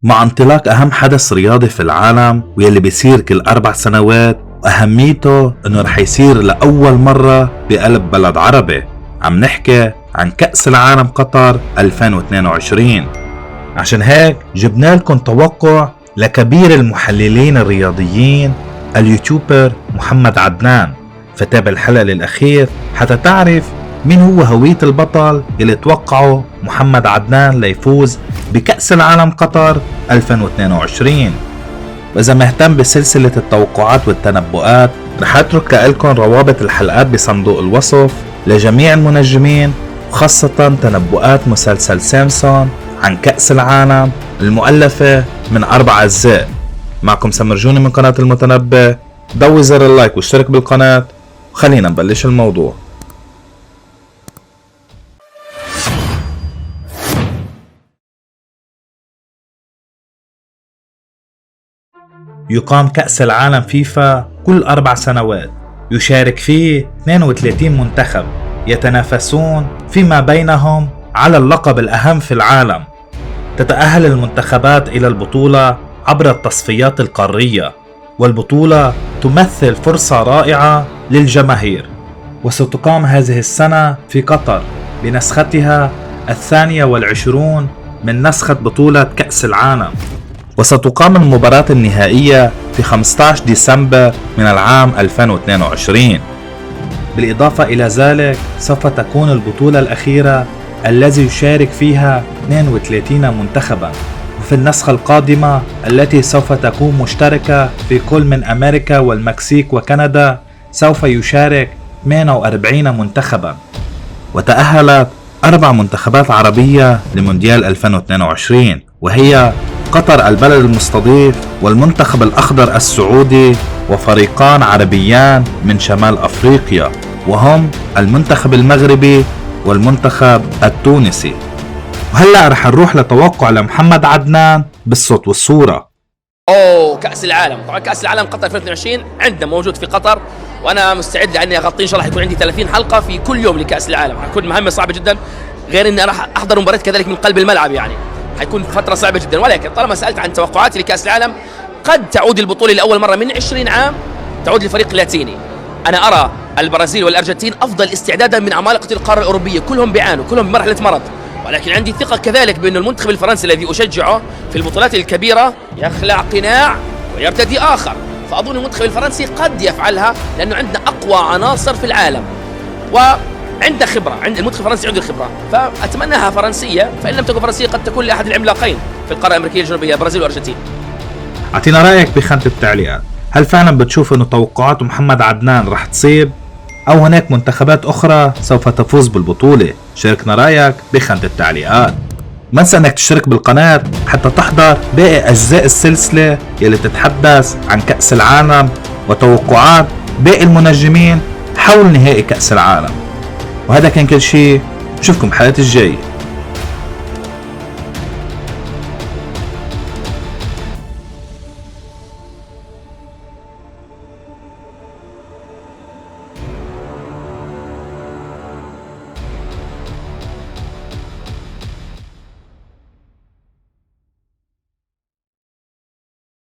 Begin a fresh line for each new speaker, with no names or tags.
مع انطلاق أهم حدث رياضي في العالم واللي بيصير كل 4 سنوات، وأهميته إنه رح يصير لأول مرة بقلب بلد عربي. عم نحكي عن كأس العالم قطر 2022. عشان هيك جبنا لكم توقع لكبير المحللين الرياضيين اليوتيوبر محمد عدنان، فتابع الحلقة للأخير حتى تعرف مين هو هوية البطل اللي توقعه محمد عدنان ليفوز بكأس العالم قطر 2022. وإذا مهتم بسلسلة التوقعات والتنبؤات رح أترك لكم روابط الحلقات بصندوق الوصف لجميع المنجمين، وخاصة تنبؤات مسلسل سيمسون عن كأس العالم المؤلفة من 4 أجزاء. معكم سمر جوني من قناة المتنبئ. ضوي زر اللايك واشترك بالقناة وخلينا نبلش الموضوع. يقام كأس العالم فيفا كل 4 سنوات، يشارك فيه 32 منتخب يتنافسون فيما بينهم على اللقب الأهم في العالم. تتأهل المنتخبات إلى البطولة عبر التصفيات القارية، والبطولة تمثل فرصة رائعة للجماهير، وستقام هذه السنة في قطر بنسختها 22 من نسخة بطولة كأس العالم، وستقام المباراة النهائية في 15 ديسمبر من العام 2022. بالإضافة إلى ذلك سوف تكون البطولة الأخيرة الذي يشارك فيها 32 منتخبا، وفي النسخة القادمة التي سوف تكون مشتركة في كل من أمريكا والمكسيك وكندا سوف يشارك 48 منتخبا. وتأهلت 4 منتخبات عربية لمونديال 2022، وهي قطر البلد المستضيف، والمنتخب الأخضر السعودي، وفريقان عربيان من شمال أفريقيا وهم المنتخب المغربي والمنتخب التونسي. وهلأ رح نروح لتوقع لمحمد عدنان بالصوت والصورة.
كأس العالم، طبعا كأس العالم قطر 2022 عندنا موجود في قطر، وأنا مستعد لأني أغطي إن شاء الله. حيكون عندي 30 حلقة في كل يوم لكأس العالم، حتكون مهمة صعبة جدا، غير إني راح أحضر مباراة كذلك من قلب الملعب، يعني حيكون فترة صعبة جدا. ولكن طالما سألت عن توقعاتي لكأس العالم، قد تعود البطولة لأول مرة من 20 عام تعود لفريق لاتيني. أنا أرى البرازيل والأرجنتين أفضل استعدادا من عمالقة القارة الأوروبية، كلهم بيعانوا، كلهم بمرحلة مرض، ولكن عندي ثقة كذلك بأن المنتخب الفرنسي الذي أشجعه في البطولات الكبيرة يخلع قناع ويرتدي آخر. فأظن المنتخب الفرنسي قد يفعلها، لأنه عندنا أقوى عناصر في العالم وعنده خبرة، عند المنتخب الفرنسي عنده الخبرة، فأتمناها فرنسية، فإن لم تكن فرنسية قد تكون لأحد العملاقين في القارة الأمريكية الجنوبية، البرازيل والأرجنتين.
أعطينا رأيك بخانة التعليقات، هل فعلا بتشوف أنه توقعات محمد عدنان رح تصيب، أو هناك منتخبات أخرى سوف تفوز بالبطولة؟ شاركنا رأيك بخانة التعليقات. ما تنسى أنك تشترك بالقناة حتى تحضر باقي أجزاء السلسلة يلي تتحدث عن كأس العالم وتوقعات باقي المنجمين حول نهائي كأس العالم. وهذا كان كل شيء، نشوفكم الحلقة الجاية.